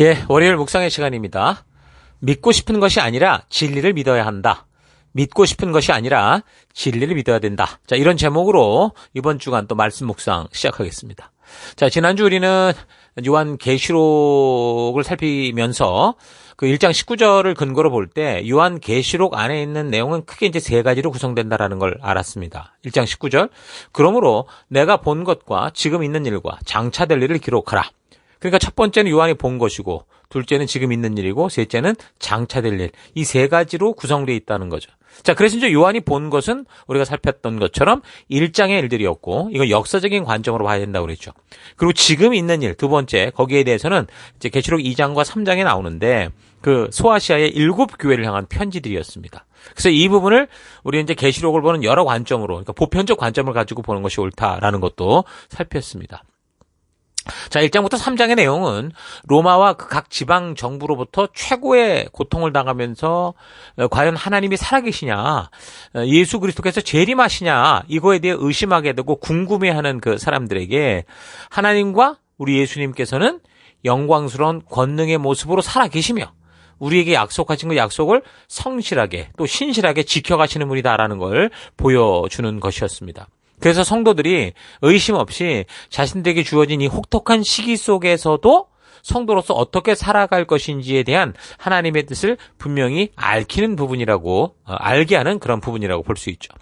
예, 월요일 묵상의 시간입니다. 믿고 싶은 것이 아니라 진리를 믿어야 한다. 믿고 싶은 것이 아니라 진리를 믿어야 된다. 자, 이런 제목으로 이번 주간 또 말씀 묵상 시작하겠습니다. 자, 지난주 우리는 요한계시록을 살피면서 그 1장 19절을 근거로 볼 때 요한계시록 안에 있는 내용은 크게 이제 세 가지로 구성된다라는 걸 알았습니다. 1장 19절. 그러므로 내가 본 것과 지금 있는 일과 장차 될 일을 기록하라. 그러니까 첫 번째는 요한이 본 것이고, 둘째는 지금 있는 일이고, 셋째는 장차될 일. 이 세 가지로 구성되어 있다는 거죠. 자, 그래서 이제 요한이 본 것은 우리가 살폈던 것처럼 1장의 일들이었고, 이건 역사적인 관점으로 봐야 된다고 그랬죠. 그리고 지금 있는 일, 두 번째, 거기에 대해서는 이제 계시록 2장과 3장에 나오는데, 그 소아시아의 7 교회를 향한 편지들이었습니다. 그래서 이 부분을 우리 이제 계시록을 보는 여러 관점으로, 그러니까 보편적 관점을 가지고 보는 것이 옳다라는 것도 살폈습니다. 자, 1장부터 3장의 내용은 로마와 그 각 지방 정부로부터 최고의 고통을 당하면서 과연 하나님이 살아계시냐, 예수 그리스도께서 재림하시냐, 이거에 대해 의심하게 되고 궁금해하는 그 사람들에게 하나님과 우리 예수님께서는 영광스러운 권능의 모습으로 살아계시며 우리에게 약속하신 그 약속을 성실하게 또 신실하게 지켜가시는 분이다라는 걸 보여주는 것이었습니다. 그래서 성도들이 의심 없이 자신들에게 주어진 이 혹독한 시기 속에서도 성도로서 어떻게 살아갈 것인지에 대한 하나님의 뜻을 분명히 알게 하는 그런 부분이라고 볼 수 있죠.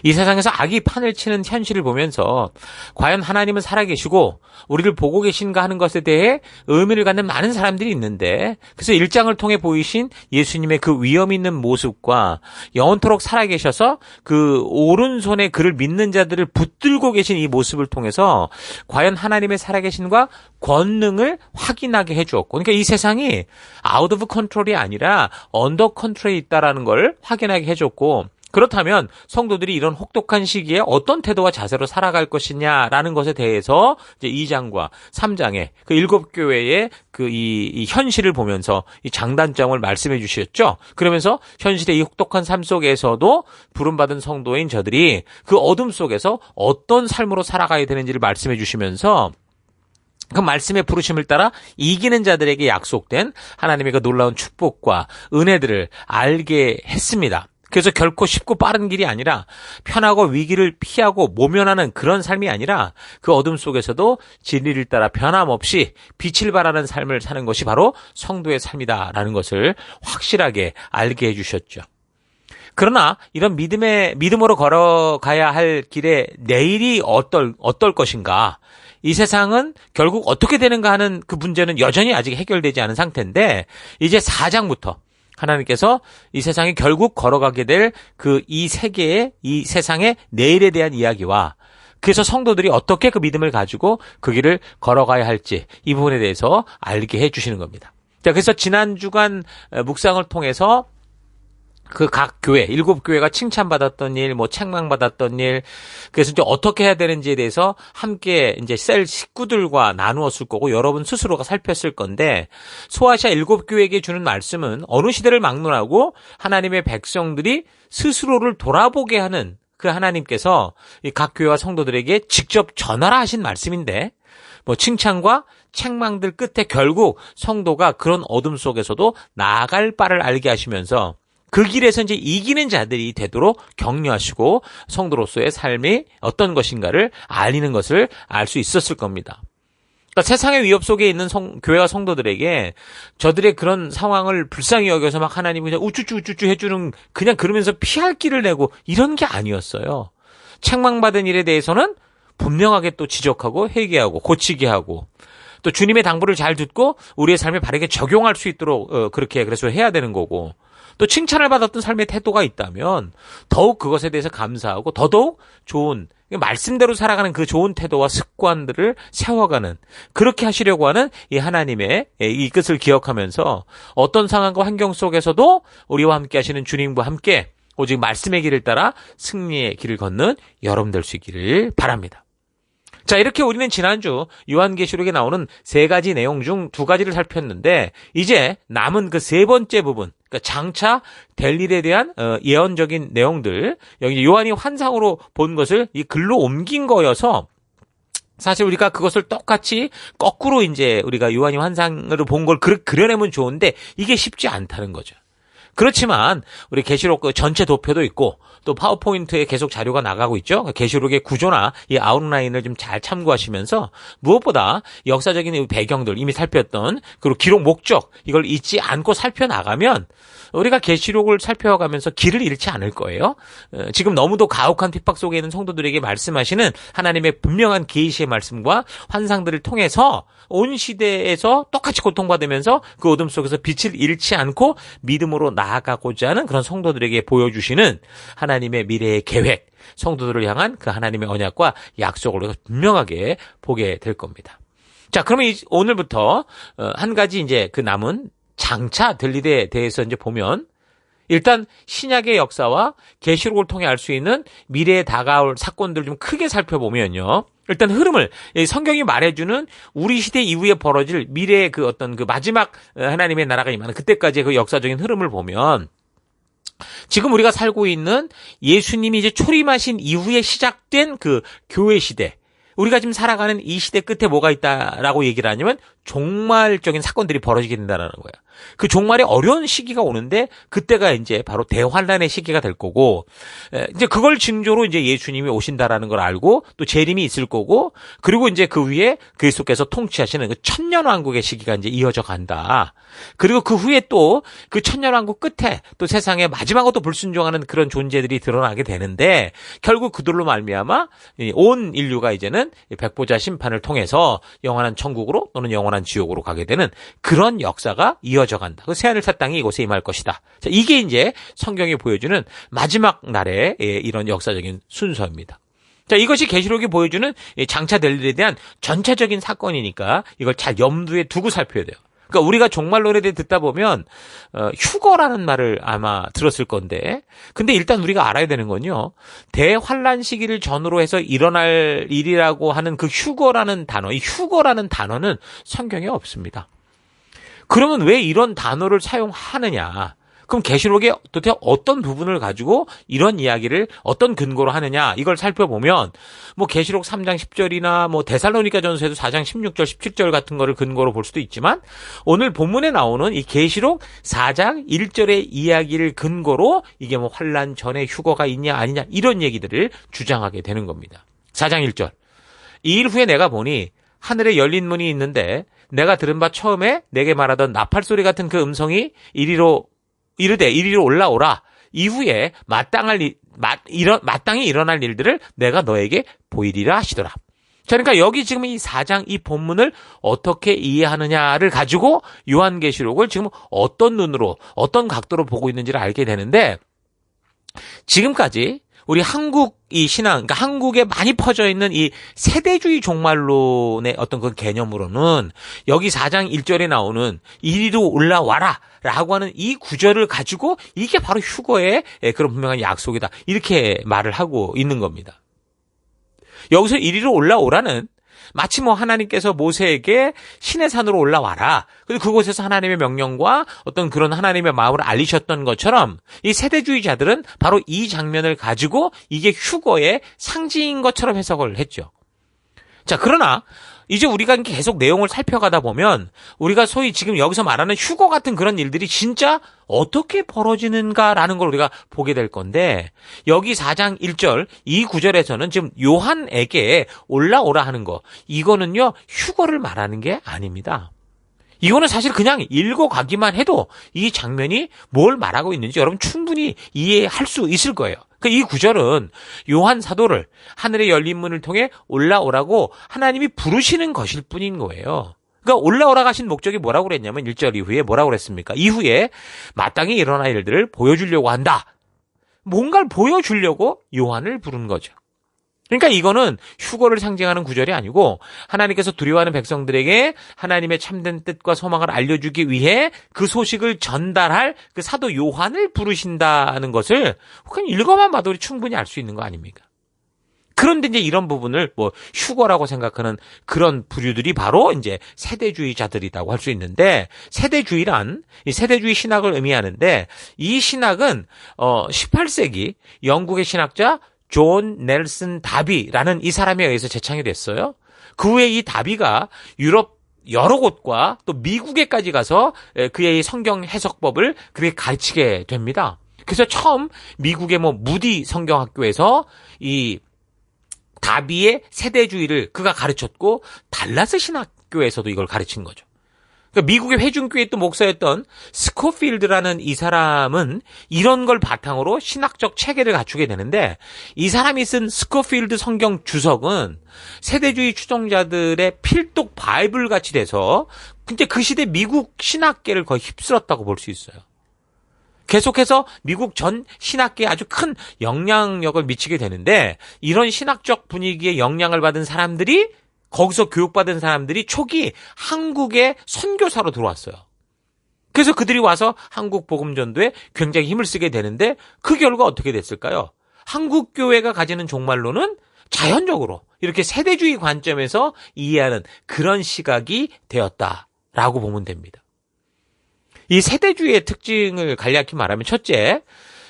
이 세상에서 악이 판을 치는 현실을 보면서 과연 하나님은 살아계시고 우리를 보고 계신가 하는 것에 대해 의미를 갖는 많은 사람들이 있는데, 그래서 1장을 통해 보이신 예수님의 그 위엄 있는 모습과 영원토록 살아계셔서 그 오른손에 그를 믿는 자들을 붙들고 계신 이 모습을 통해서 과연 하나님의 살아계신과 권능을 확인하게 해주었고, 그러니까 이 세상이 아웃 오브 컨트롤이 아니라 언더 컨트롤에 있다라는 걸 확인하게 해줬고, 그렇다면 성도들이 이런 혹독한 시기에 어떤 태도와 자세로 살아갈 것이냐라는 것에 대해서 이제 2장과 3장의 그 7교회의 그 이 현실을 보면서 이 장단점을 말씀해 주셨죠. 그러면서 현실의 이 혹독한 삶 속에서도 부름받은 성도인 저들이 그 어둠 속에서 어떤 삶으로 살아가야 되는지를 말씀해 주시면서 그 말씀의 부르심을 따라 이기는 자들에게 약속된 하나님의 그 놀라운 축복과 은혜들을 알게 했습니다. 그래서 결코 쉽고 빠른 길이 아니라 편하고 위기를 피하고 모면하는 그런 삶이 아니라 그 어둠 속에서도 진리를 따라 변함없이 빛을 발하는 삶을 사는 것이 바로 성도의 삶이다라는 것을 확실하게 알게 해주셨죠. 그러나 이런 믿음으로 걸어가야 할 길에 내일이 어떨 것인가, 이 세상은 결국 어떻게 되는가 하는 그 문제는 여전히 아직 해결되지 않은 상태인데, 이제 4장부터 하나님께서 이 세상에 결국 걸어가게 될 그 이 세계의, 이 세상의 내일에 대한 이야기와, 그래서 성도들이 어떻게 그 믿음을 가지고 그 길을 걸어가야 할지, 이 부분에 대해서 알게 해주시는 겁니다. 자, 그래서 지난 주간 묵상을 통해서 그 각 교회, 7교회가 칭찬받았던 일, 책망받았던 일, 그래서 이제 어떻게 해야 되는지에 대해서 함께 이제 셀 식구들과 나누었을 거고, 여러분 스스로가 살폈을 건데, 소아시아 7교회에게 주는 말씀은 어느 시대를 막론하고 하나님의 백성들이 스스로를 돌아보게 하는 그 하나님께서 이 각 교회와 성도들에게 직접 전하라 하신 말씀인데, 칭찬과 책망들 끝에 결국 성도가 그런 어둠 속에서도 나아갈 바를 알게 하시면서 그 길에서 이제 이기는 자들이 되도록 격려하시고 성도로서의 삶이 어떤 것인가를 알리는 것을 알 수 있었을 겁니다. 그러니까 세상의 위협 속에 있는 교회와 성도들에게 저들의 그런 상황을 불쌍히 여겨서 막 하나님이 그냥 우쭈쭈 해주는, 그냥 그러면서 피할 길을 내고 이런 게 아니었어요. 책망받은 일에 대해서는 분명하게 또 지적하고 회개하고 고치게 하고, 또 주님의 당부를 잘 듣고 우리의 삶에 바르게 적용할 수 있도록 그렇게 그래서 해야 되는 거고, 또 칭찬을 받았던 삶의 태도가 있다면 더욱 그것에 대해서 감사하고 더더욱 좋은, 말씀대로 살아가는 그 좋은 태도와 습관들을 세워가는, 그렇게 하시려고 하는 이 하나님의 이 뜻을 기억하면서 어떤 상황과 환경 속에서도 우리와 함께 하시는 주님과 함께 오직 말씀의 길을 따라 승리의 길을 걷는 여러분 될 수 있기를 바랍니다. 자, 이렇게 우리는 지난주 요한계시록에 나오는 3가지 내용 중 2가지를 살폈는데, 이제 남은 그 3번째 부분, 그러니까 장차 될 일에 대한 예언적인 내용들, 여기 요한이 환상으로 본 것을 이 글로 옮긴 거여서 사실 우리가 그것을 똑같이 거꾸로 이제 우리가 요한이 환상으로 본 걸 그려내면 좋은데 이게 쉽지 않다는 거죠. 그렇지만 우리 계시록 그 전체 도표도 있고 또 파워포인트에 계속 자료가 나가고 있죠. 계시록의 구조나 이 아웃라인을 좀 잘 참고하시면서 무엇보다 역사적인 배경들 이미 살폈던 그리고 기록 목적 이걸 잊지 않고 살펴나가면 우리가 계시록을 살펴가면서 길을 잃지 않을 거예요. 지금 너무도 가혹한 핍박 속에 있는 성도들에게 말씀하시는 하나님의 분명한 계시의 말씀과 환상들을 통해서 온 시대에서 똑같이 고통받으면서 그 어둠 속에서 빛을 잃지 않고 믿음으로 나아가고자 하는 그런 성도들에게 보여주시는 하나님의 미래의 계획, 성도들을 향한 그 하나님의 언약과 약속을 우리가 분명하게 보게 될 겁니다. 자, 그러면 오늘부터 한 가지 이제 그 남은 장차 될 일에 대해서 이제 보면 일단 신약의 역사와 계시록을 통해 알 수 있는 미래에 다가올 사건들 좀 크게 살펴보면요. 일단 흐름을 성경이 말해주는 우리 시대 이후에 벌어질 미래의 그 어떤 그 마지막 하나님의 나라가 임하는 그때까지의 그 역사적인 흐름을 보면 지금 우리가 살고 있는 예수님이 이제 초림하신 이후에 시작된 그 교회 시대, 우리가 지금 살아가는 이 시대 끝에 뭐가 있다라고 얘기를 하냐면 종말적인 사건들이 벌어지게 된다는 거예요. 그 종말의 어려운 시기가 오는데 그때가 이제 바로 대환란의 시기가 될 거고 이제 그걸 징조로 이제 예수님이 오신다라는 걸 알고 또 재림이 있을 거고 그리고 이제 그 위에 그리스도께서 통치하시는 그 천년왕국의 시기가 이제 이어져 간다. 그리고 그 후에 또 그 천년왕국 끝에 또 세상에 마지막으로 불순종하는 그런 존재들이 드러나게 되는데 결국 그들로 말미암아 온 인류가 이제는 백보자 심판을 통해서 영원한 천국으로 또는 영원한 지옥으로 가게 되는 그런 역사가 이어져 간다. 그 새하늘 새 땅이 이곳에 임할 것이다. 자, 이게 이제 성경이 보여주는 마지막 날의 이런 역사적인 순서입니다. 자, 이것이 계시록이 보여주는 장차 될 일에 대한 전체적인 사건이니까 이걸 잘 염두에 두고 살펴야 돼요. 그러니까 우리가 종말론에 대해 듣다 보면 휴거라는 말을 아마 들었을 건데 근데 일단 우리가 알아야 되는 건요. 대환란 시기를 전후로 해서 일어날 일이라고 하는 그 휴거라는 단어, 이 휴거라는 단어는 성경에 없습니다. 그러면 왜 이런 단어를 사용하느냐? 그럼 계시록의 도대체 어떤 부분을 가지고 이런 이야기를 어떤 근거로 하느냐 이걸 살펴보면 뭐 계시록 3장 10절이나 뭐 데살로니가전서에도 4장 16절 17절 같은 거를 근거로 볼 수도 있지만 오늘 본문에 나오는 이 계시록 4장 1절의 이야기를 근거로 이게 뭐 환란 전에 휴거가 있냐 아니냐 이런 얘기들을 주장하게 되는 겁니다. 4장 1절 이 일 후에 내가 보니 하늘에 열린 문이 있는데 내가 들은 바 처음에 내게 말하던 나팔 소리 같은 그 음성이 이르되 이리로 올라오라. 이후에 마땅히 일어날 일들을 내가 너에게 보이리라 하시더라. 자, 그러니까 여기 지금 이 4장 이 본문을 어떻게 이해하느냐를 가지고 요한계시록을 지금 어떤 눈으로 어떤 각도로 보고 있는지를 알게 되는데 지금까지 우리 한국 이 신앙, 그러니까 한국에 많이 퍼져 있는 이 세대주의 종말론의 어떤 그 개념으로는 여기 4장 1절에 나오는 이리로 올라와라 라고 하는 이 구절을 가지고 이게 바로 휴거의 그런 분명한 약속이다. 이렇게 말을 하고 있는 겁니다. 여기서 이리로 올라오라는 마치 뭐 하나님께서 모세에게 신의 산으로 올라와라. 그리고 그곳에서 하나님의 명령과 어떤 그런 하나님의 마음을 알리셨던 것처럼 이 세대주의자들은 바로 이 장면을 가지고 이게 휴거의 상징인 것처럼 해석을 했죠. 자, 그러나 이제 우리가 계속 내용을 살펴가다 보면 우리가 소위 지금 여기서 말하는 휴거 같은 그런 일들이 진짜 어떻게 벌어지는가라는 걸 우리가 보게 될 건데 여기 4장 1절 이 구절에서는 지금 요한에게 올라오라 하는 거 이거는요 휴거를 말하는 게 아닙니다. 이거는 사실 그냥 읽어가기만 해도 이 장면이 뭘 말하고 있는지 여러분 충분히 이해할 수 있을 거예요. 그러니까 이 구절은 요한 사도를 하늘의 열린 문을 통해 올라오라고 하나님이 부르시는 것일 뿐인 거예요. 그러니까 올라오라 하신 목적이 뭐라고 그랬냐면 1절 이후에 뭐라고 그랬습니까? 이후에 마땅히 일어날 일들을 보여주려고 한다. 뭔가를 보여주려고 요한을 부른 거죠. 그러니까 이거는 휴거를 상징하는 구절이 아니고 하나님께서 두려워하는 백성들에게 하나님의 참된 뜻과 소망을 알려주기 위해 그 소식을 전달할 그 사도 요한을 부르신다는 것을 그냥 읽어만 봐도 충분히 알 수 있는 거 아닙니까? 그런데 이제 이런 부분을 뭐 휴거라고 생각하는 그런 부류들이 바로 이제 세대주의자들이라고 할 수 있는데 세대주의란 이 세대주의 신학을 의미하는데 이 신학은 18세기 영국의 신학자 존 넬슨 다비라는 이 사람에 의해서 제창이 됐어요. 그 후에 이 다비가 유럽 여러 곳과 또 미국에까지 가서 그의 성경 해석법을 그렇게 가르치게 됩니다. 그래서 처음 미국의 무디 성경학교에서 이 다비의 세대주의를 그가 가르쳤고, 달라스 신학교에서도 이걸 가르친 거죠. 그러니까 미국의 회중교회 또 목사였던 스코필드라는 이 사람은 이런 걸 바탕으로 신학적 체계를 갖추게 되는데, 이 사람이 쓴 스코필드 성경 주석은 세대주의 추종자들의 필독 바이블 같이 돼서 근데 그 시대 미국 신학계를 거의 휩쓸었다고 볼 수 있어요. 계속해서 미국 전 신학계에 아주 큰 영향력을 미치게 되는데, 이런 신학적 분위기에 영향을 받은 사람들이, 거기서 교육받은 사람들이 초기 한국의 선교사로 들어왔어요. 그래서 그들이 와서 한국 복음전도에 굉장히 힘을 쓰게 되는데, 그 결과 어떻게 됐을까요? 한국 교회가 가지는 종말론은 자연적으로 이렇게 세대주의 관점에서 이해하는 그런 시각이 되었다라고 보면 됩니다. 이 세대주의의 특징을 간략히 말하면, 첫째,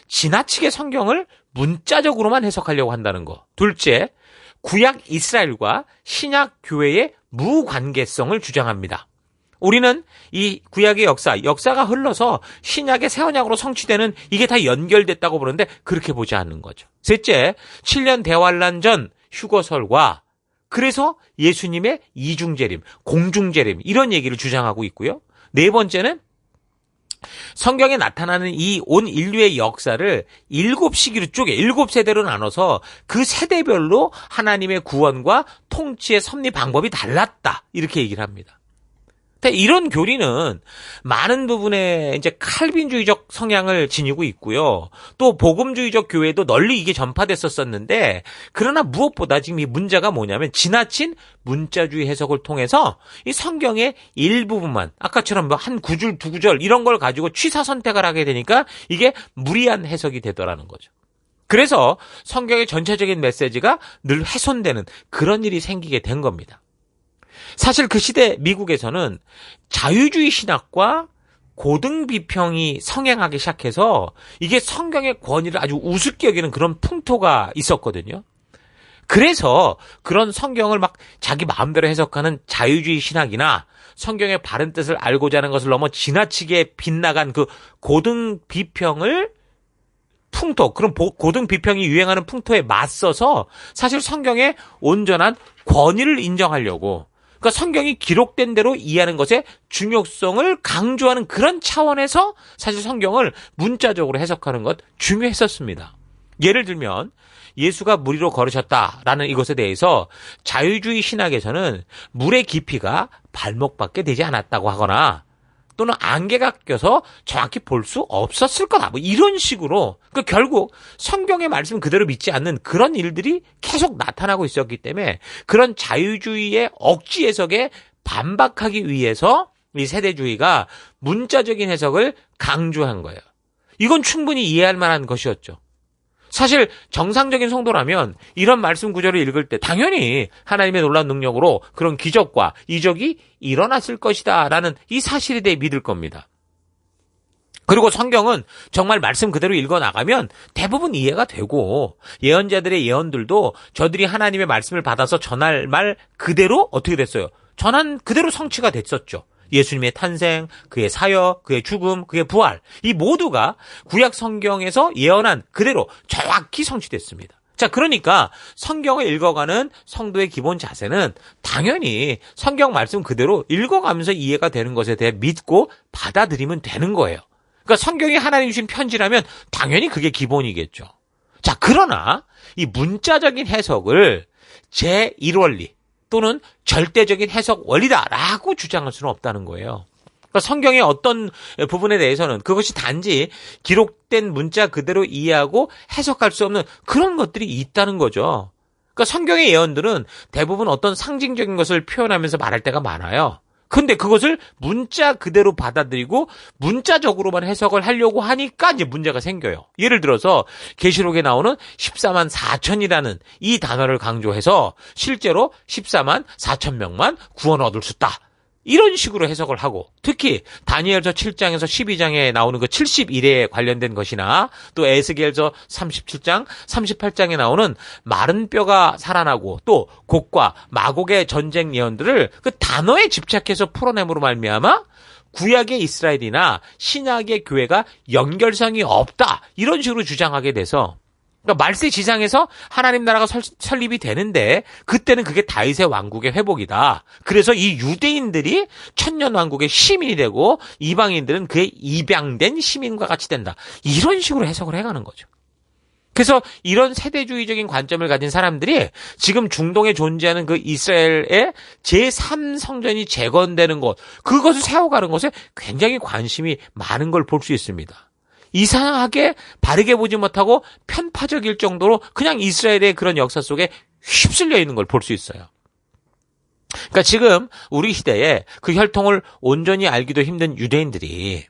지나치게 성경을 문자적으로만 해석하려고 한다는 거. 둘째, 구약 이스라엘과 신약 교회의 무관계성을 주장합니다. 우리는 이 구약의 역사가 흘러서 신약의 새 언약으로 성취되는 이게 다 연결됐다고 보는데, 그렇게 보지 않는 거죠. 셋째, 7년 대환란 전 휴거설과 그래서 예수님의 이중재림, 공중재림 이런 얘기를 주장하고 있고요. 네 번째는 성경에 나타나는 이 온 인류의 역사를 7시기로 쪼개 7세대로 나눠서 그 세대별로 하나님의 구원과 통치의 섭리 방법이 달랐다, 이렇게 얘기를 합니다. 이런 교리는 많은 부분에 이제 칼빈주의적 성향을 지니고 있고요. 또 복음주의적 교회도 널리 이게 전파됐었었는데, 그러나 무엇보다 지금 이 문제가 뭐냐면, 지나친 문자주의 해석을 통해서 이 성경의 일부분만, 아까처럼 한 구절, 두 구절 이런 걸 가지고 취사 선택을 하게 되니까 이게 무리한 해석이 되더라는 거죠. 그래서 성경의 전체적인 메시지가 늘 훼손되는 그런 일이 생기게 된 겁니다. 사실 그 시대 미국에서는 자유주의 신학과 고등비평이 성행하기 시작해서 이게 성경의 권위를 아주 우습게 여기는 그런 풍토가 있었거든요. 그래서 그런 성경을 막 자기 마음대로 해석하는 자유주의 신학이나 성경의 바른 뜻을 알고자 하는 것을 넘어 지나치게 빗나간 그 고등비평을 풍토, 그런 고등비평이 유행하는 풍토에 맞서서 사실 성경의 온전한 권위를 인정하려고, 그러니까 성경이 기록된 대로 이해하는 것의 중요성을 강조하는 그런 차원에서 사실 성경을 문자적으로 해석하는 것 중요했었습니다. 예를 들면 예수가 물 위로 걸으셨다라는 이것에 대해서 자유주의 신학에서는 물의 깊이가 발목밖에 되지 않았다고 하거나, 또는 안개가 껴서 정확히 볼 수 없었을 거다, 이런 식으로, 그러니까 결국 성경의 말씀 그대로 믿지 않는 그런 일들이 계속 나타나고 있었기 때문에 그런 자유주의의 억지 해석에 반박하기 위해서 이 세대주의가 문자적인 해석을 강조한 거예요. 이건 충분히 이해할 만한 것이었죠. 사실 정상적인 성도라면 이런 말씀 구절을 읽을 때 당연히 하나님의 놀라운 능력으로 그런 기적과 이적이 일어났을 것이다 라는 이 사실에 대해 믿을 겁니다. 그리고 성경은 정말 말씀 그대로 읽어나가면 대부분 이해가 되고, 예언자들의 예언들도 저들이 하나님의 말씀을 받아서 전할 말 그대로 어떻게 됐어요? 전한 그대로 성취가 됐었죠. 예수님의 탄생, 그의 사역, 그의 죽음, 그의 부활, 이 모두가 구약 성경에서 예언한 그대로 정확히 성취됐습니다. 자, 그러니까 성경을 읽어가는 성도의 기본 자세는 당연히 성경 말씀 그대로 읽어가면서 이해가 되는 것에 대해 믿고 받아들이면 되는 거예요. 그러니까 성경이 하나님 주신 편지라면 당연히 그게 기본이겠죠. 자, 그러나 이 문자적인 해석을 제1원리 또는 절대적인 해석 원리다라고 주장할 수는 없다는 거예요. 그러니까 성경의 어떤 부분에 대해서는 그것이 단지 기록된 문자 그대로 이해하고 해석할 수 없는 그런 것들이 있다는 거죠. 그러니까 성경의 예언들은 대부분 어떤 상징적인 것을 표현하면서 말할 때가 많아요. 근데 그것을 문자 그대로 받아들이고 문자적으로만 해석을 하려고 하니까 이제 문제가 생겨요. 예를 들어서 계시록에 나오는 14만 4천이라는 이 단어를 강조해서 실제로 14만 4천 명만 구원 얻을 수 있다, 이런 식으로 해석을 하고, 특히 다니엘서 7장에서 12장에 나오는 그 70일에 관련된 것이나 또 에스겔서 37장, 38장에 나오는 마른 뼈가 살아나고 또 곡과 마곡의 전쟁 예언들을 그 단어에 집착해서 풀어냄으로 말미암아 구약의 이스라엘이나 신약의 교회가 연결성이 없다, 이런 식으로 주장하게 돼서, 그러니까 말세 지상에서 하나님 나라가 설립이 되는데 그때는 그게 다윗의 왕국의 회복이다. 그래서 이 유대인들이 천년 왕국의 시민이 되고 이방인들은 그의 입양된 시민과 같이 된다. 이런 식으로 해석을 해가는 거죠. 그래서 이런 세대주의적인 관점을 가진 사람들이 지금 중동에 존재하는 그 이스라엘의 제3성전이 재건되는 것, 그것을 세워가는 것에 굉장히 관심이 많은 걸 볼 수 있습니다. 이상하게 바르게 보지 못하고 편파적일 정도로 그냥 이스라엘의 그런 역사 속에 휩쓸려 있는 걸 볼 수 있어요. 그러니까 지금 우리 시대에 그 혈통을 온전히 알기도 힘든 유대인들이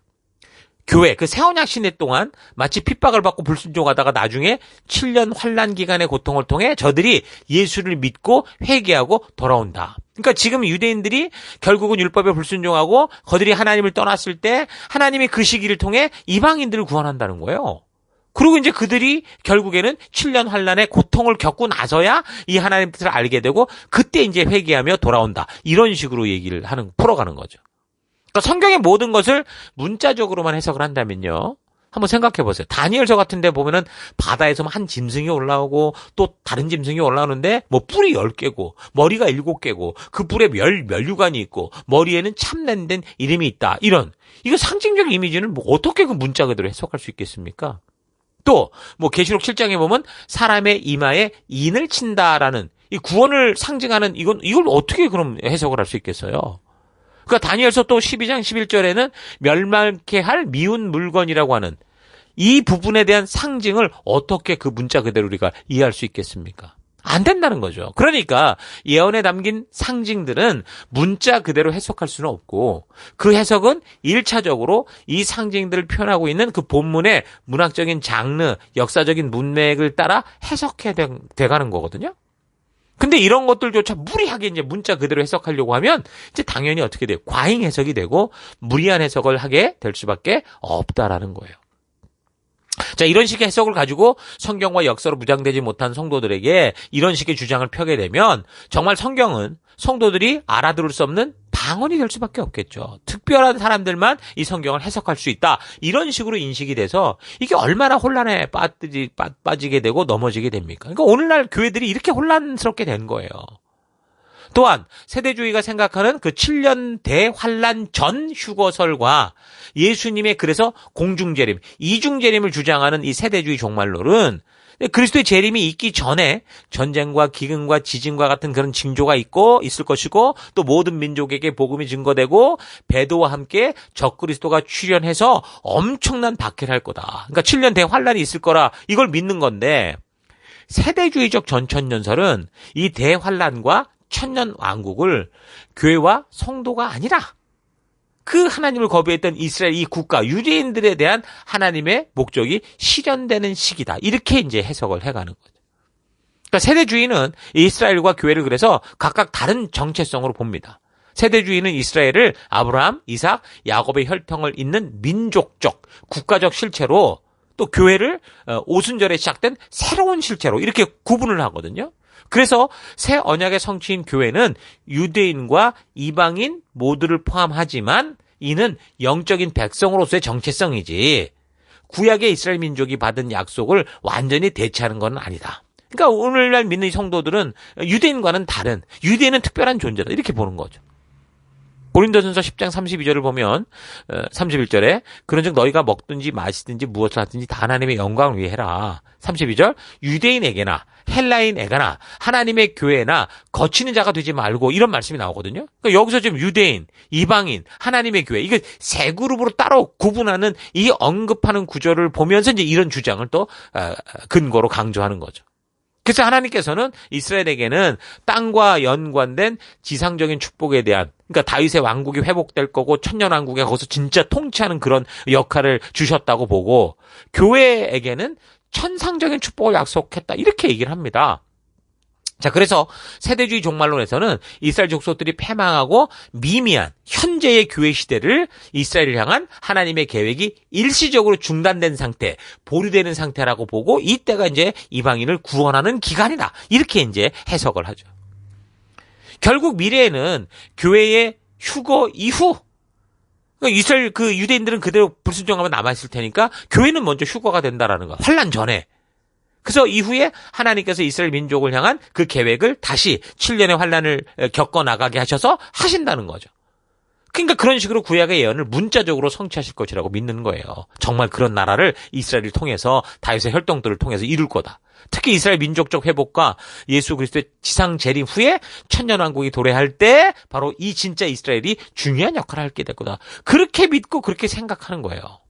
교회, 그 새언약 시대 동안 마치 핍박을 받고 불순종하다가 나중에 7년 환난 기간의 고통을 통해 저들이 예수를 믿고 회개하고 돌아온다. 그러니까 지금 유대인들이 결국은 율법에 불순종하고 그들이 하나님을 떠났을 때 하나님이 그 시기를 통해 이방인들을 구원한다는 거예요. 그리고 이제 그들이 결국에는 7년 환난의 고통을 겪고 나서야 이 하나님 뜻을 알게 되고 그때 이제 회개하며 돌아온다. 이런 식으로 얘기를 풀어가는 거죠. 그러니까 성경의 모든 것을 문자적으로만 해석을 한다면요, 한번 생각해 보세요. 다니엘서 같은 데 보면은 바다에서 한 짐승이 올라오고 또 다른 짐승이 올라오는데 뭐 뿔이 10개고 머리가 7개고 그 뿔에 면류관이 있고 머리에는 참낸된 이름이 있다. 이거 상징적 이미지는 뭐 어떻게 그 문자 그대로 해석할 수 있겠습니까? 또 뭐 계시록 7장에 보면 사람의 이마에 인을 친다라는 이 구원을 상징하는 이걸 어떻게 그럼 해석을 할 수 있겠어요? 그러니까 다니엘서 또 12장 11절에는 멸망케 할 미운 물건이라고 하는 이 부분에 대한 상징을 어떻게 그 문자 그대로 우리가 이해할 수 있겠습니까? 안 된다는 거죠. 그러니까 예언에 담긴 상징들은 문자 그대로 해석할 수는 없고 그 해석은 1차적으로 이 상징들을 표현하고 있는 그 본문의 문학적인 장르, 역사적인 문맥을 따라 해석해야 돼가는 거거든요. 근데 이런 것들조차 무리하게 이제 문자 그대로 해석하려고 하면 이제 당연히 어떻게 돼요? 과잉 해석이 되고 무리한 해석을 하게 될 수밖에 없다라는 거예요. 자, 이런 식의 해석을 가지고 성경과 역사로 무장되지 못한 성도들에게 이런 식의 주장을 펴게 되면 정말 성경은 성도들이 알아들을 수 없는 방언이 될 수밖에 없겠죠. 특별한 사람들만 이 성경을 해석할 수 있다. 이런 식으로 인식이 돼서 이게 얼마나 혼란에 빠지게 되고 넘어지게 됩니까? 그러니까 오늘날 교회들이 이렇게 혼란스럽게 된 거예요. 또한 세대주의가 생각하는 그 7년 대환란 전 휴거설과 예수님의 그래서 공중재림, 이중재림을 주장하는 이 세대주의 종말론은 그리스도의 재림이 있기 전에 전쟁과 기근과 지진과 같은 그런 징조가 있을 것이고 또 모든 민족에게 복음이 증거되고 배도와 함께 적그리스도가 출현해서 엄청난 박해를 할 거다. 그러니까 7년 대환란이 있을 거라 이걸 믿는 건데 세대주의적 전천년설은 이 대환란과 천년 왕국을 교회와 성도가 아니라 그 하나님을 거부했던 이스라엘 이 국가 유대인들에 대한 하나님의 목적이 실현되는 시기다. 이렇게 이제 해석을 해가는 거죠. 그러니까 세대주의는 이스라엘과 교회를 그래서 각각 다른 정체성으로 봅니다. 세대주의는 이스라엘을 아브라함, 이삭, 야곱의 혈통을 잇는 민족적, 국가적 실체로 또 교회를 오순절에 시작된 새로운 실체로 이렇게 구분을 하거든요. 그래서 새 언약의 성취인 교회는 유대인과 이방인 모두를 포함하지만 이는 영적인 백성으로서의 정체성이지 구약의 이스라엘 민족이 받은 약속을 완전히 대체하는 건 아니다. 그러니까 오늘날 믿는 성도들은 유대인과는 다른, 유대인은 특별한 존재다 이렇게 보는 거죠. 고린도전서 10장 32절을 보면 31절에 그런즉 너희가 먹든지 마시든지 무엇을 하든지 다 하나님의 영광을 위해 해라. 32절 유대인에게나 헬라인에게나 하나님의 교회나 거치는 자가 되지 말고 이런 말씀이 나오거든요. 그러니까 여기서 지금 유대인, 이방인, 하나님의 교회 이게 세 그룹으로 따로 구분하는 이 언급하는 구절을 보면서 이제 이런 주장을 또 근거로 강조하는 거죠. 그래서 하나님께서는 이스라엘에게는 땅과 연관된 지상적인 축복에 대한 그러니까 다윗의 왕국이 회복될 거고 천년 왕국에 거기서 진짜 통치하는 그런 역할을 주셨다고 보고 교회에게는 천상적인 축복을 약속했다 이렇게 얘기를 합니다. 자, 그래서 세대주의 종말론에서는 이스라엘 족속들이 패망하고 미미한 현재의 교회 시대를 이스라엘을 향한 하나님의 계획이 일시적으로 중단된 상태, 보류되는 상태라고 보고 이때가 이제 이방인을 구원하는 기간이다. 이렇게 이제 해석을 하죠. 결국 미래에는 교회의 휴거 이후, 그러니까 이스라엘 유대인들은 그대로 불순종하면 남아있을 테니까 교회는 먼저 휴거가 된다라는 거. 환란 전에. 그래서 이후에 하나님께서 이스라엘 민족을 향한 그 계획을 다시 7년의 환란을 겪어나가게 하셔서 하신다는 거죠. 그러니까 그런 식으로 구약의 예언을 문자적으로 성취하실 것이라고 믿는 거예요. 정말 그런 나라를 이스라엘을 통해서 다윗의 혈통들을 통해서 이룰 거다. 특히 이스라엘 민족적 회복과 예수 그리스도의 지상 재림 후에 천년왕국이 도래할 때 바로 이 진짜 이스라엘이 중요한 역할을 하게 될 거다. 그렇게 믿고 그렇게 생각하는 거예요.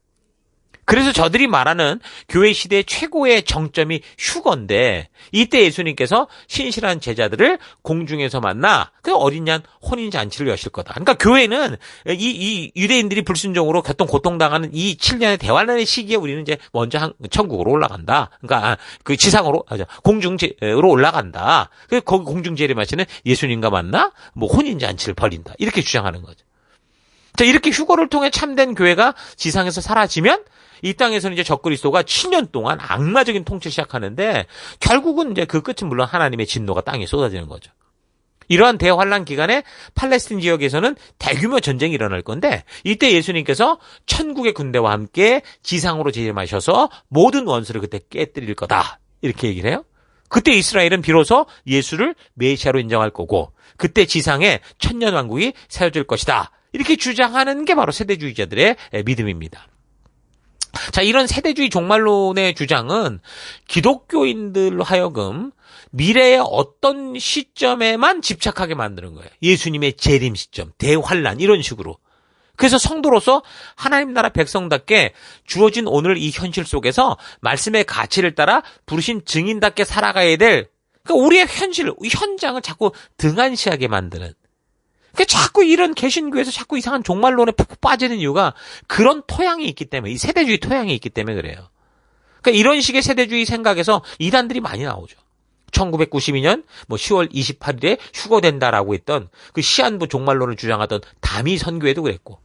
그래서 저들이 말하는 교회 시대의 최고의 정점이 휴거인데 이때 예수님께서 신실한 제자들을 공중에서 만나 그 어린 양 혼인잔치를 여실 거다. 그러니까 교회는 이 유대인들이 불순종으로 고통당하는 이 7년의 대환란의 시기에 우리는 이제 먼저 천국으로 올라간다. 그러니까 그 지상으로 공중으로 올라간다. 그 거기 공중재림하시는 예수님과 만나 뭐 혼인잔치를 벌인다. 이렇게 주장하는 거죠. 자, 이렇게 휴거를 통해 참된 교회가 지상에서 사라지면 이 땅에서는 이제 적그리스도가 7년 동안 악마적인 통치를 시작하는데 결국은 이제 그 끝은 물론 하나님의 진노가 땅에 쏟아지는 거죠. 이러한 대환란 기간에 팔레스틴 지역에서는 대규모 전쟁이 일어날 건데 이때 예수님께서 천국의 군대와 함께 지상으로 재림하셔서 모든 원수를 그때 깨뜨릴 거다. 이렇게 얘기를 해요. 그때 이스라엘은 비로소 예수를 메시아로 인정할 거고 그때 지상에 천년 왕국이 세워질 것이다. 이렇게 주장하는 게 바로 세대주의자들의 믿음입니다. 자, 이런 세대주의 종말론의 주장은 기독교인들로 하여금 미래의 어떤 시점에만 집착하게 만드는 거예요. 예수님의 재림 시점, 대환란 이런 식으로. 그래서 성도로서 하나님 나라 백성답게 주어진 오늘 이 현실 속에서 말씀의 가치를 따라 부르신 증인답게 살아가야 될 그러니까 우리의 현실, 현장을 자꾸 등한시하게 만드는 그러니까 자꾸 이런 개신교에서 자꾸 이상한 종말론에 푹 빠지는 이유가 그런 토양이 있기 때문에 이 세대주의 토양이 있기 때문에 그래요. 그러니까 이런 식의 세대주의 생각에서 이단들이 많이 나오죠. 1992년 10월 28일에 휴거된다라고 했던 그 시한부 종말론을 주장하던 다미 선교회도 그랬고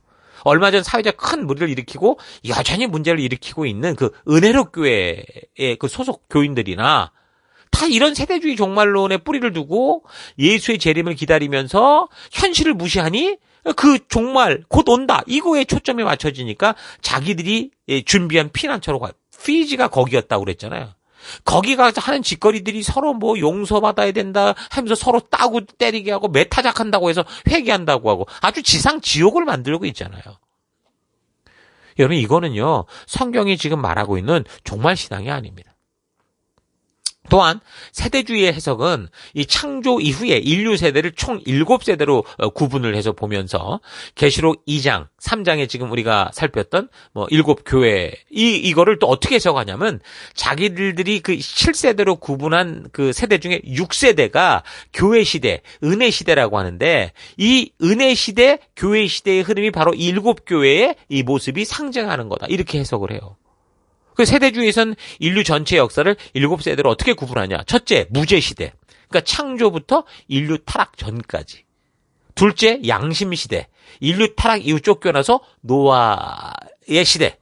얼마 전 사회적 큰 무리를 일으키고 여전히 문제를 일으키고 있는 그 은혜로 교회의 그 소속 교인들이나 다 이런 세대주의 종말론에 뿌리를 두고 예수의 재림을 기다리면서 현실을 무시하니 그 종말 곧 온다. 이거에 초점이 맞춰지니까 자기들이 준비한 피난처로 가요. 피지가 거기였다고 그랬잖아요. 거기 가서 하는 짓거리들이 서로 뭐 용서받아야 된다 하면서 서로 따고 때리게 하고 매타작한다고 해서 회개한다고 하고 아주 지상 지옥을 만들고 있잖아요. 여러분 이거는요. 성경이 지금 말하고 있는 종말 신앙이 아닙니다. 또한 세대주의의 해석은 이 창조 이후에 인류 세대를 총 7세대로 구분을 해서 보면서 계시록 2장, 3장에 지금 우리가 살폈던 7교회 이거를 또 어떻게 해석하냐면 자기들이 그 7세대로 구분한 그 세대 중에 6세대가 교회 시대, 은혜 시대라고 하는데 이 은혜 시대, 교회 시대의 흐름이 바로 7교회의 이 모습이 상징하는 거다. 이렇게 해석을 해요. 그 세대주의에서는 인류 전체 역사를 7세대로 어떻게 구분하냐. 첫째, 무제시대. 그러니까 창조부터 인류 타락 전까지. 둘째, 양심시대. 인류 타락 이후 쫓겨나서 노아의 시대.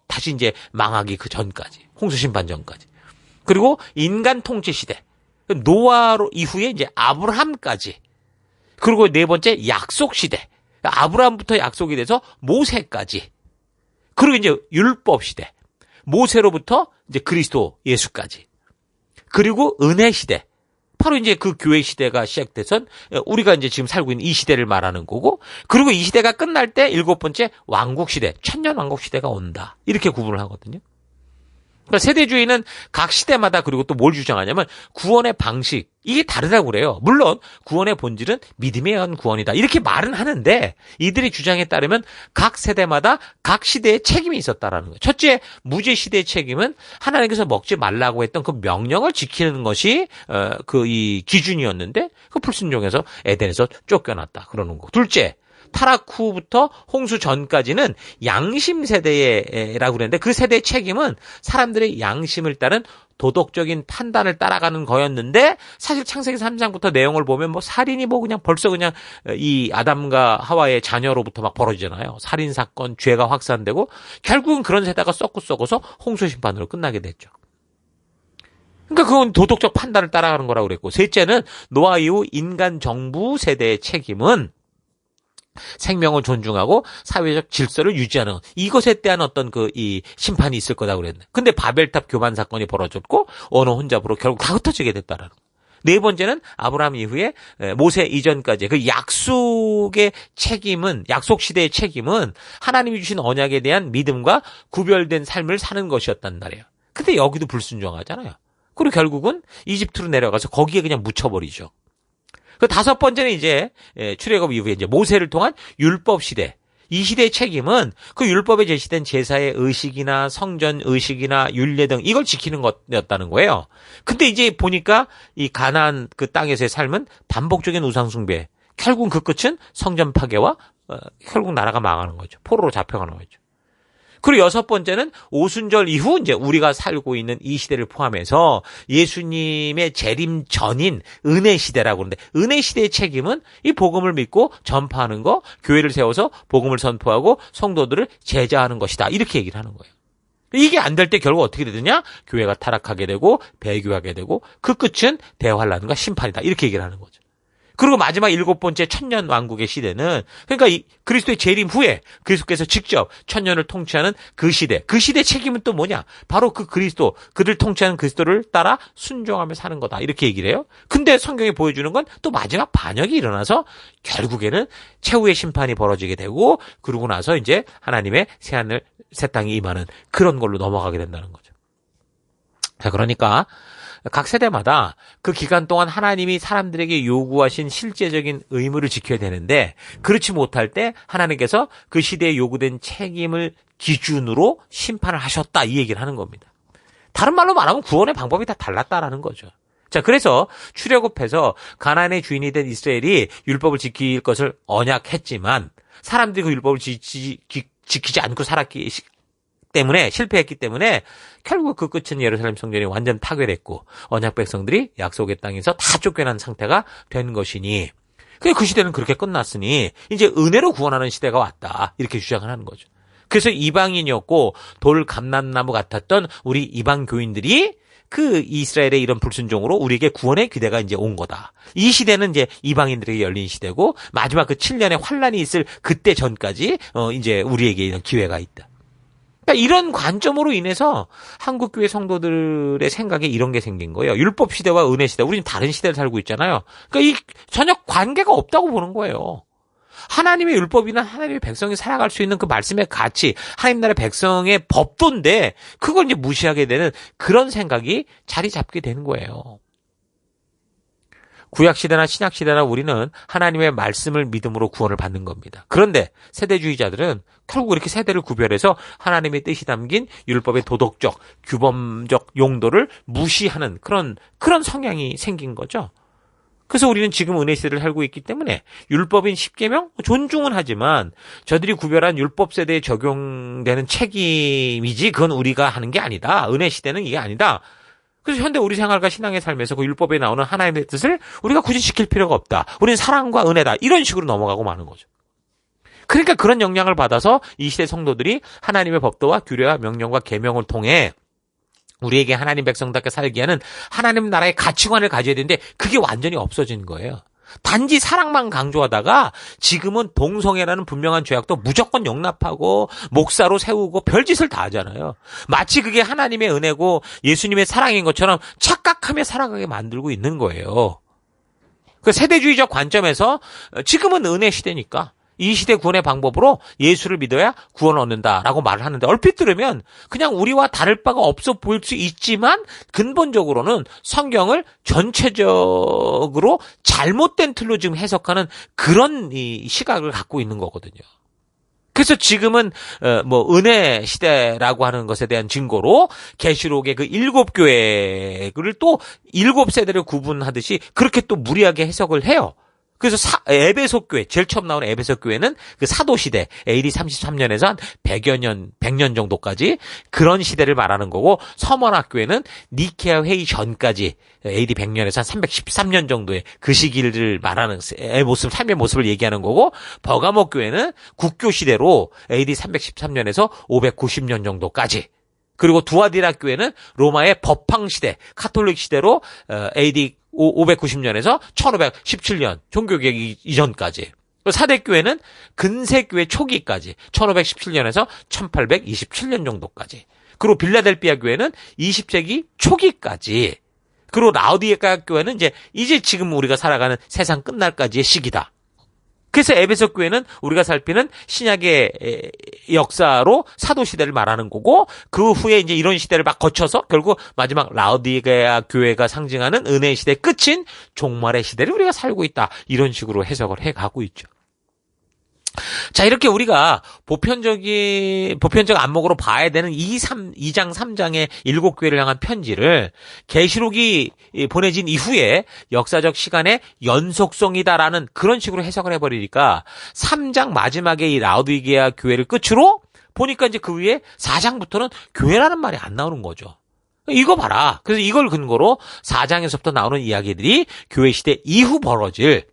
다시 이제 망하기 그 전까지. 홍수심판 전까지. 그리고 인간 통치시대. 노아로 이후에 이제 아브라함까지. 그리고 네 번째, 약속시대. 아브라함부터 약속이 돼서 모세까지. 그리고 이제 율법시대. 모세로부터 이제 그리스도 예수까지. 그리고 은혜 시대. 바로 이제 그 교회 시대가 시작돼선 우리가 이제 지금 살고 있는 이 시대를 말하는 거고, 그리고 이 시대가 끝날 때 7번째 왕국 시대, 천년 왕국 시대가 온다. 이렇게 구분을 하거든요. 그러니까 세대주의는 각 시대마다 그리고 또 뭘 주장하냐면 구원의 방식 이게 다르다고 그래요. 물론 구원의 본질은 믿음에 의한 구원이다. 이렇게 말은 하는데 이들의 주장에 따르면 각 세대마다 각 시대의 책임이 있었다라는 거예요. 첫째, 무죄 시대의 책임은 하나님께서 먹지 말라고 했던 그 명령을 지키는 것이 이 기준이었는데 그 불순종해서 에덴에서 쫓겨났다. 그러는 거. 둘째, 타락 후부터 홍수 전까지는 양심 세대라고 그랬는데 그 세대의 책임은 사람들의 양심을 따른 도덕적인 판단을 따라가는 거였는데 사실 창세기 3장부터 내용을 보면 뭐 살인이 뭐 그냥 벌써 그냥 이 아담과 하와의 자녀로부터 막 벌어지잖아요. 살인 사건, 죄가 확산되고 결국은 그런 세대가 썩어서 홍수 심판으로 끝나게 됐죠. 그러니까 그건 도덕적 판단을 따라가는 거라고 그랬고, 셋째는 노아 이후 인간 정부 세대의 책임은 생명을 존중하고 사회적 질서를 유지하는 이것에 대한 어떤 이 심판이 있을 거라고 그랬네. 근데 바벨탑 교반 사건이 벌어졌고 어느 혼잡으로 결국 다 흩어지게 됐다라는 거. 네 번째는 아브라함 이후에 모세 이전까지 그 약속의 책임은, 약속 시대의 책임은 하나님이 주신 언약에 대한 믿음과 구별된 삶을 사는 것이었단 말이에요. 근데 여기도 불순종하잖아요. 그리고 결국은 이집트로 내려가서 거기에 그냥 묻혀버리죠. 그 다섯 번째는 이제 출애굽 이후에 이제 모세를 통한 율법 시대. 이 시대의 책임은 그 율법에 제시된 제사의 의식이나 성전 의식이나 율례 등 이걸 지키는 것이었다는 거예요. 근데 이제 보니까 이 가나안 그 땅에서의 삶은 반복적인 우상 숭배. 결국 그 끝은 성전 파괴와 결국 나라가 망하는 거죠. 포로로 잡혀가는 거죠. 그리고 여섯 번째는 오순절 이후 이제 우리가 살고 있는 이 시대를 포함해서 예수님의 재림 전인 은혜 시대라고 그러는데 은혜 시대의 책임은 이 복음을 믿고 전파하는 거, 교회를 세워서 복음을 선포하고 성도들을 제자하는 것이다. 이렇게 얘기를 하는 거예요. 이게 안 될 때 결국 어떻게 되느냐? 교회가 타락하게 되고 배교하게 되고 그 끝은 대환란과 심판이다. 이렇게 얘기를 하는 거죠. 그리고 마지막 일곱 번째 천년 왕국의 시대는 그러니까 이 그리스도의 재림 후에 그리스도께서 직접 천년을 통치하는 그 시대 책임은 또 뭐냐? 바로 그 그리스도, 그들 통치하는 그리스도를 따라 순종하며 사는 거다. 이렇게 얘기를 해요. 근데 성경이 보여주는 건 또 마지막 반역이 일어나서 결국에는 최후의 심판이 벌어지게 되고 그러고 나서 이제 하나님의 새하늘 새 땅이 임하는 그런 걸로 넘어가게 된다는 거죠. 자, 그러니까 각 세대마다 그 기간 동안 하나님이 사람들에게 요구하신 실제적인 의무를 지켜야 되는데 그렇지 못할 때 하나님께서 그 시대에 요구된 책임을 기준으로 심판을 하셨다 이 얘기를 하는 겁니다. 다른 말로 말하면 구원의 방법이 다 달랐다라는 거죠. 자, 그래서 출애굽해서 가나안의 주인이 된 이스라엘이 율법을 지킬 것을 언약했지만 사람들이 그 율법을 지키지 않고 살았기 때문에 실패했기 때문에 결국 그 끝은 예루살렘 성전이 완전 파괴됐고 언약 백성들이 약속의 땅에서 다 쫓겨난 상태가 된 것이니 그 시대는 그렇게 끝났으니 이제 은혜로 구원하는 시대가 왔다 이렇게 주장을 하는 거죠. 그래서 이방인이었고 돌 감람나무 같았던 우리 이방 교인들이 그 이스라엘의 이런 불순종으로 우리에게 구원의 기대가 이제 온 거다. 이 시대는 이제 이방인들에게 열린 시대고 마지막 그 7년의 환란이 있을 그때 전까지 이제 우리에게 이런 기회가 있다. 그러니까 이런 관점으로 인해서 한국교회 성도들의 생각에 이런 게 생긴 거예요. 율법 시대와 은혜 시대, 우리는 다른 시대를 살고 있잖아요. 그러니까 이 전혀 관계가 없다고 보는 거예요. 하나님의 율법이나 하나님의 백성이 살아갈 수 있는 그 말씀의 가치, 하나님 나라의 백성의 법도인데 그걸 이제 무시하게 되는 그런 생각이 자리 잡게 되는 거예요. 구약시대나 신약시대나 우리는 하나님의 말씀을 믿음으로 구원을 받는 겁니다. 그런데 세대주의자들은 결국 이렇게 세대를 구별해서 하나님의 뜻이 담긴 율법의 도덕적, 규범적 용도를 무시하는 그런 성향이 생긴 거죠. 그래서 우리는 지금 은혜 시대를 살고 있기 때문에 율법인 십계명 존중은 하지만 저들이 구별한 율법 세대에 적용되는 책임이지 그건 우리가 하는 게 아니다. 은혜 시대는 이게 아니다. 그래서 현대 우리 생활과 신앙의 삶에서 그 율법에 나오는 하나님의 뜻을 우리가 굳이 지킬 필요가 없다. 우리는 사랑과 은혜다. 이런 식으로 넘어가고 마는 거죠. 그러니까 그런 영향을 받아서 이 시대 성도들이 하나님의 법도와 규례와 명령과 계명을 통해 우리에게 하나님 백성답게 살게 하는 하나님 나라의 가치관을 가져야 되는데 그게 완전히 없어진 거예요. 단지 사랑만 강조하다가 지금은 동성애라는 분명한 죄악도 무조건 용납하고 목사로 세우고 별짓을 다 하잖아요. 마치 그게 하나님의 은혜고 예수님의 사랑인 것처럼 착각하며 살아가게 만들고 있는 거예요. 그 세대주의적 관점에서 지금은 은혜 시대니까 이 시대 구원의 방법으로 예수를 믿어야 구원을 얻는다라고 말을 하는데 얼핏 들으면 그냥 우리와 다를 바가 없어 보일 수 있지만 근본적으로는 성경을 전체적으로 잘못된 틀로 지금 해석하는 그런 이 시각을 갖고 있는 거거든요. 그래서 지금은 은혜 시대라고 하는 것에 대한 증거로 계시록의 그 7교회를 또 7세대를 구분하듯이 그렇게 또 무리하게 해석을 해요. 그래서 에베소 교회, 제일 처음 나오는 에베소 교회는 그 사도 시대, AD 33년에서 한 100년 정도까지 그런 시대를 말하는 거고, 서머나 교회는 니케아 회의 전까지 AD 100년에서 한 313년 정도의 그 시기를 말하는 삶의 모습을 얘기하는 거고, 버가모 교회는 국교 시대로 AD 313년에서 590년 정도까지, 그리고 두아디라 교회는 로마의 법황 시대, 카톨릭 시대로 AD 590년에서 1517년 종교개혁 이전까지. 사대교회는 근세교회 초기까지 1517년에서 1827년 정도까지. 그리고 빌라델피아 교회는 20세기 초기까지. 그리고 라오디게아 교회는 이제 지금 우리가 살아가는 세상 끝날까지의 시기다. 그래서 에베소 교회는 우리가 살피는 신약의 역사로 사도 시대를 말하는 거고, 그 후에 이제 이런 시대를 막 거쳐서 결국 마지막 라오디게아 교회가 상징하는 은혜의 시대 끝인 종말의 시대를 우리가 살고 있다. 이런 식으로 해석을 해가고 있죠. 자, 이렇게 우리가 보편적 안목으로 봐야 되는 2장 3장의 7교회를 향한 편지를 계시록이 보내진 이후에 역사적 시간의 연속성이다라는 그런 식으로 해석을 해버리니까 3장 마지막에 이 라오디게아 교회를 끝으로 보니까 이제 그 위에 4장부터는 교회라는 말이 안 나오는 거죠. 이거 봐라. 그래서 이걸 근거로 4장에서부터 나오는 이야기들이 교회 시대 이후 벌어질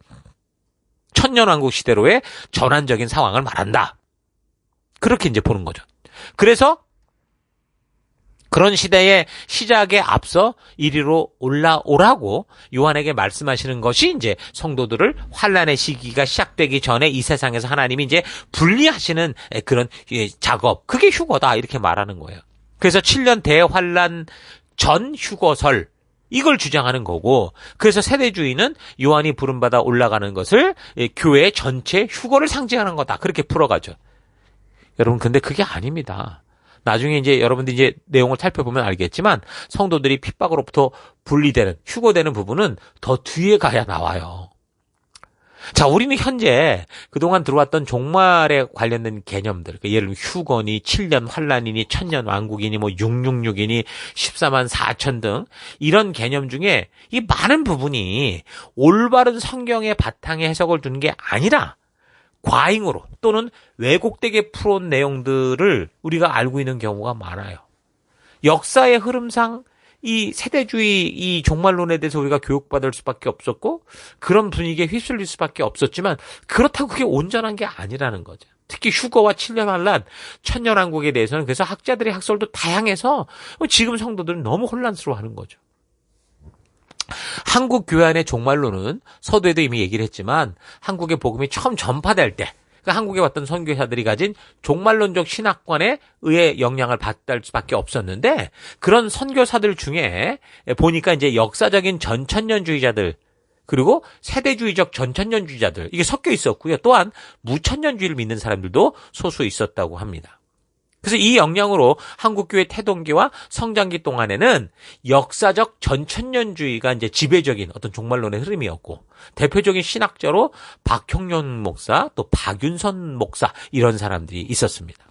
천년왕국 시대로의 전환적인 상황을 말한다. 그렇게 이제 보는 거죠. 그래서 그런 시대의 시작에 앞서 이리로 올라오라고 요한에게 말씀하시는 것이 이제 성도들을 환란의 시기가 시작되기 전에 이 세상에서 하나님이 이제 분리하시는 그런 작업, 그게 휴거다 이렇게 말하는 거예요. 그래서 7년 대환란 전 휴거설, 이걸 주장하는 거고, 그래서 세대주의는 요한이 부름받아 올라가는 것을 교회 전체 휴거를 상징하는 거다. 그렇게 풀어가죠. 여러분, 근데 그게 아닙니다. 나중에 이제 여러분들이 이제 내용을 살펴보면 알겠지만, 성도들이 핍박으로부터 분리되는, 휴거되는 부분은 더 뒤에 가야 나와요. 자, 우리는 현재 그동안 들어왔던 종말에 관련된 개념들, 그러니까 예를 들면 휴거니, 7년 환란이니, 천년 왕국이니, 666이니, 14만 4천 등 이런 개념 중에 이 많은 부분이 올바른 성경의 바탕에 해석을 두는 게 아니라 과잉으로 또는 왜곡되게 풀어온 내용들을 우리가 알고 있는 경우가 많아요. 역사의 흐름상 이 세대주의, 이 종말론에 대해서 우리가 교육받을 수밖에 없었고, 그런 분위기에 휩쓸릴 수밖에 없었지만, 그렇다고 그게 온전한 게 아니라는 거죠. 특히 휴거와 7년 환란, 천년왕국에 대해서는 그래서 학자들의 학설도 다양해서 지금 성도들은 너무 혼란스러워하는 거죠. 한국 교회 안의 종말론은 서두에도 이미 얘기를 했지만, 한국의 복음이 처음 전파될 때, 한국에 왔던 선교사들이 가진 종말론적 신학관에 의해 영향을 받을 수밖에 없었는데, 그런 선교사들 중에 보니까 이제 역사적인 전천년주의자들, 그리고 세대주의적 전천년주의자들, 이게 섞여 있었고요. 또한 무천년주의를 믿는 사람들도 소수 있었다고 합니다. 그래서 이 영향으로 한국교회 태동기와 성장기 동안에는 역사적 전천년주의가 이제 지배적인 어떤 종말론의 흐름이었고, 대표적인 신학자로 박형련 목사, 또 박윤선 목사, 이런 사람들이 있었습니다.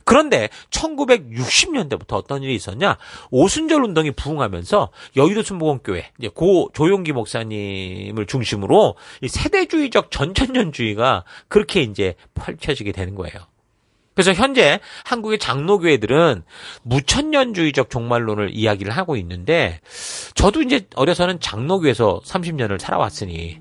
그런데 1960년대부터 어떤 일이 있었냐? 오순절 운동이 부흥하면서 여의도 순복음교회, 이제 고 조용기 목사님을 중심으로 이 세대주의적 전천년주의가 그렇게 이제 펼쳐지게 되는 거예요. 그래서 현재 한국의 장로교회들은 무천년주의적 종말론을 이야기를 하고 있는데, 저도 이제 어려서는 장로교회에서 30년을 살아왔으니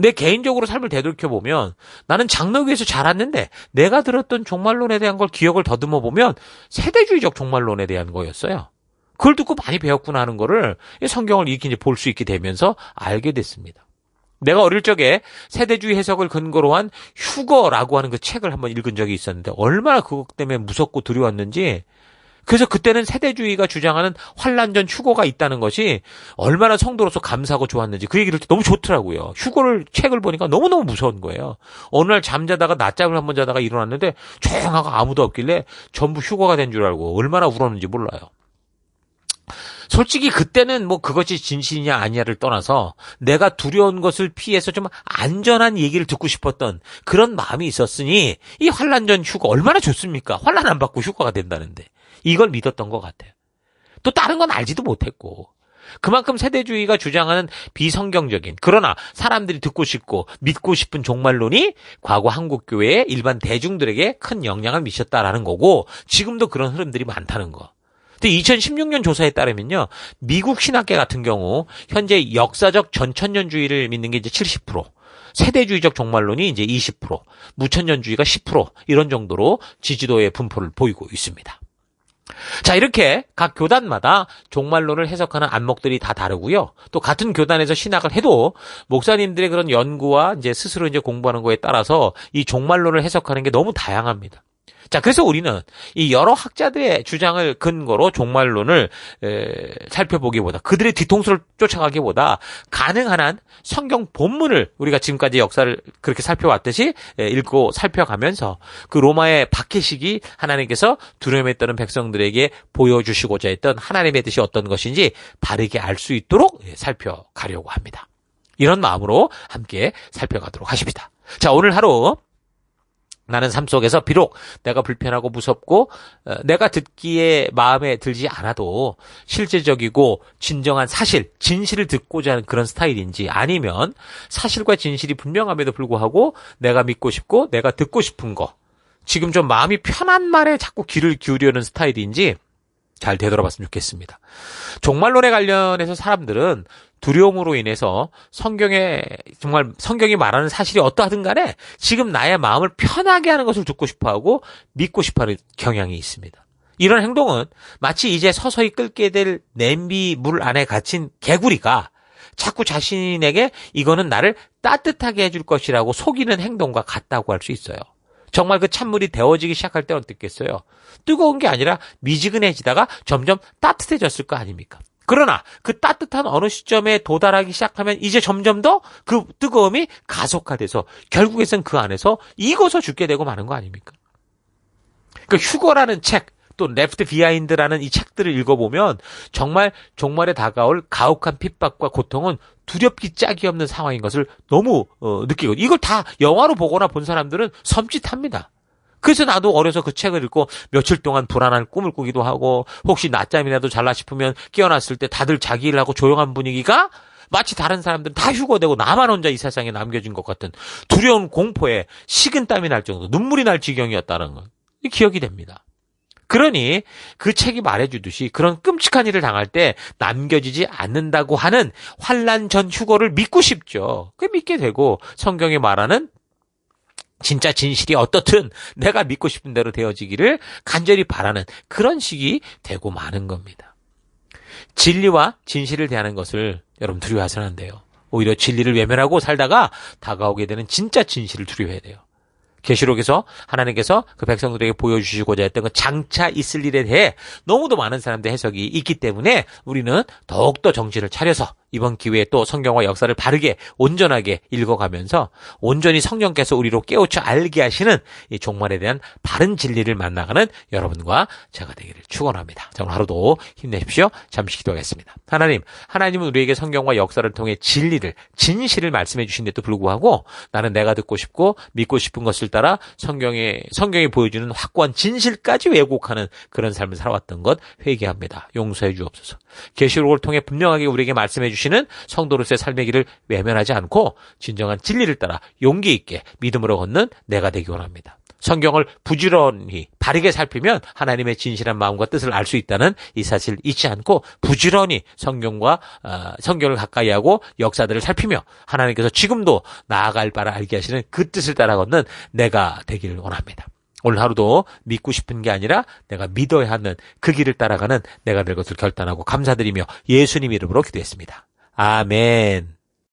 내 개인적으로 삶을 되돌켜보면 나는 장로교회에서 자랐는데 내가 들었던 종말론에 대한 걸 기억을 더듬어 보면 세대주의적 종말론에 대한 거였어요. 그걸 듣고 많이 배웠구나 하는 거를 성경을 이렇게 이제 볼 수 있게 되면서 알게 됐습니다. 내가 어릴 적에 세대주의 해석을 근거로 한 휴거라고 하는 그 책을 한번 읽은 적이 있었는데 얼마나 그것 때문에 무섭고 두려웠는지, 그래서 그때는 세대주의가 주장하는 환란 전 휴거가 있다는 것이 얼마나 성도로서 감사하고 좋았는지 그 얘기를 너무 좋더라고요. 휴거를 책을 보니까 너무너무 무서운 거예요. 어느 날 잠자다가 낮잠을 한번 자다가 일어났는데 조용하고 아무도 없길래 전부 휴거가 된 줄 알고 얼마나 울었는지 몰라요. 솔직히 그때는 그것이 진실이냐 아니냐를 떠나서 내가 두려운 것을 피해서 좀 안전한 얘기를 듣고 싶었던 그런 마음이 있었으니, 이 환란 전 휴거 얼마나 좋습니까? 환란 안 받고 휴거가 된다는데 이걸 믿었던 것 같아요. 또 다른 건 알지도 못했고, 그만큼 세대주의가 주장하는 비성경적인 그러나 사람들이 듣고 싶고 믿고 싶은 종말론이 과거 한국교회의 일반 대중들에게 큰 영향을 미쳤다라는 거고 지금도 그런 흐름들이 많다는 거. 근데 2016년 조사에 따르면요. 미국 신학계 같은 경우 현재 역사적 전천년주의를 믿는 게 이제 70%, 세대주의적 종말론이 이제 20%, 무천년주의가 10% 이런 정도로 지지도의 분포를 보이고 있습니다. 자, 이렇게 각 교단마다 종말론을 해석하는 안목들이 다 다르고요. 또 같은 교단에서 신학을 해도 목사님들의 그런 연구와 이제 스스로 이제 공부하는 거에 따라서 이 종말론을 해석하는 게 너무 다양합니다. 자, 그래서 우리는 이 여러 학자들의 주장을 근거로 종말론을 살펴보기보다 그들의 뒤통수를 쫓아가기보다 가능한 한 성경 본문을 우리가 지금까지 역사를 그렇게 살펴왔듯이 읽고 살펴가면서 그 로마의 박해식이 하나님께서 두려움에 떠는 백성들에게 보여주시고자 했던 하나님의 뜻이 어떤 것인지 바르게 알 수 있도록 살펴가려고 합니다. 이런 마음으로 함께 살펴가도록 하십니다. 자, 오늘 하루 나는 삶 속에서 비록 내가 불편하고 무섭고 내가 듣기에 마음에 들지 않아도 실제적이고 진정한 사실, 진실을 듣고자 하는 그런 스타일인지 아니면 사실과 진실이 분명함에도 불구하고 내가 믿고 싶고 내가 듣고 싶은 거 지금 좀 마음이 편한 말에 자꾸 귀를 기울이는 스타일인지 잘 되돌아봤으면 좋겠습니다. 종말론에 관련해서 사람들은 두려움으로 인해서 성경이 말하는 사실이 어떠하든 간에 지금 나의 마음을 편하게 하는 것을 듣고 싶어하고 믿고 싶어하는 경향이 있습니다. 이런 행동은 마치 이제 서서히 끓게 될 냄비 물 안에 갇힌 개구리가 자꾸 자신에게 이거는 나를 따뜻하게 해줄 것이라고 속이는 행동과 같다고 할 수 있어요. 정말 그 찬물이 데워지기 시작할 때 어떻겠어요? 뜨거운 게 아니라 미지근해지다가 점점 따뜻해졌을 거 아닙니까? 그러나 그 따뜻한 어느 시점에 도달하기 시작하면 이제 점점 더 그 뜨거움이 가속화돼서 결국에선 그 안에서 익어서 죽게 되고 마는 거 아닙니까? 그 휴거라는 책, 또 레프트 비하인드라는 이 책들을 읽어보면 정말 종말에 다가올 가혹한 핍박과 고통은 두렵기 짝이 없는 상황인 것을 너무 느끼고 이걸 다 영화로 보거나 본 사람들은 섬찟합니다. 그래서 나도 어려서 그 책을 읽고 며칠 동안 불안한 꿈을 꾸기도 하고 혹시 낮잠이라도 잘라 싶으면 깨어났을 때 다들 자기 일하고 조용한 분위기가 마치 다른 사람들은 다 휴거되고 나만 혼자 이 세상에 남겨진 것 같은 두려운 공포에 식은땀이 날 정도 눈물이 날 지경이었다는 건 기억이 됩니다. 그러니 그 책이 말해주듯이 그런 끔찍한 일을 당할 때 남겨지지 않는다고 하는 환난 전 휴거를 믿고 싶죠. 그 믿게 되고 성경이 말하는 진짜 진실이 어떻든 내가 믿고 싶은 대로 되어지기를 간절히 바라는 그런 식이 되고 마는 겁니다. 진리와 진실을 대하는 것을 여러분 두려워하셔는 안 돼요. 오히려 진리를 외면하고 살다가 다가오게 되는 진짜 진실을 두려워해야 돼요. 계시록에서 하나님께서 그 백성들에게 보여주시고자 했던 그 장차 있을 일에 대해 너무도 많은 사람들의 해석이 있기 때문에 우리는 더욱더 정신을 차려서 이번 기회에 또 성경과 역사를 바르게 온전하게 읽어가면서 온전히 성령께서 우리로 깨우쳐 알게 하시는 이 종말에 대한 바른 진리를 만나가는 여러분과 제가 되기를 축원합니다. 자, 오늘 하루도 힘내십시오. 잠시 기도하겠습니다. 하나님은 우리에게 성경과 역사를 통해 진리를, 진실을 말씀해 주신데도 불구하고 나는 내가 듣고 싶고 믿고 싶은 것을 따라 성경이 보여주는 확고한 진실까지 왜곡하는 그런 삶을 살아왔던 것 회개합니다. 용서해 주옵소서. 계시록을 통해 분명하게 우리에게 말씀해 주시는 성도로서의 삶의 길을 외면하지 않고 진정한 진리를 따라 용기 있게 믿음으로 걷는 내가 되기 원합니다. 성경을 부지런히 바르게 살피면 하나님의 진실한 마음과 뜻을 알 수 있다는 이 사실 잊지 않고 부지런히 성경을 가까이 하고 역사들을 살피며 하나님께서 지금도 나아갈 바를 알게 하시는 그 뜻을 따라 걷는 내가 되기를 원합니다. 오늘 하루도 믿고 싶은 게 아니라 내가 믿어야 하는 그 길을 따라가는 내가 될 것을 결단하고 감사드리며 예수님 이름으로 기도했습니다. 아멘.